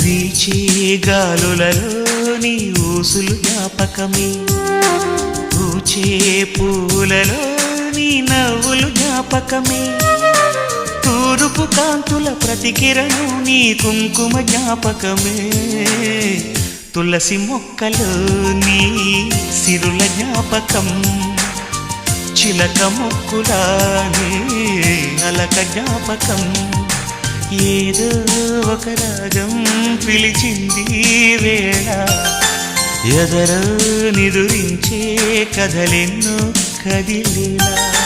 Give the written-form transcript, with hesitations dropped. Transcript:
వీచే గాలులలో నీ ఊసులు జ్ఞాపకమే, పూచే పూలలో నీ నవ్వులు జ్ఞాపకమే, తూరుపు కాంతుల ప్రతికిరణం నీ కుంకుమ జ్ఞాపకమే, తులసి మొక్కలో నీ సిరుల జ్ఞాపకం, చిలక మొక్కులానే అలక జ్ఞాపకం, ఏదో ఒక రాగం పిలిచింది వేళ, ఎదరో నిదురించే కథలెన్నో కదిలేలా.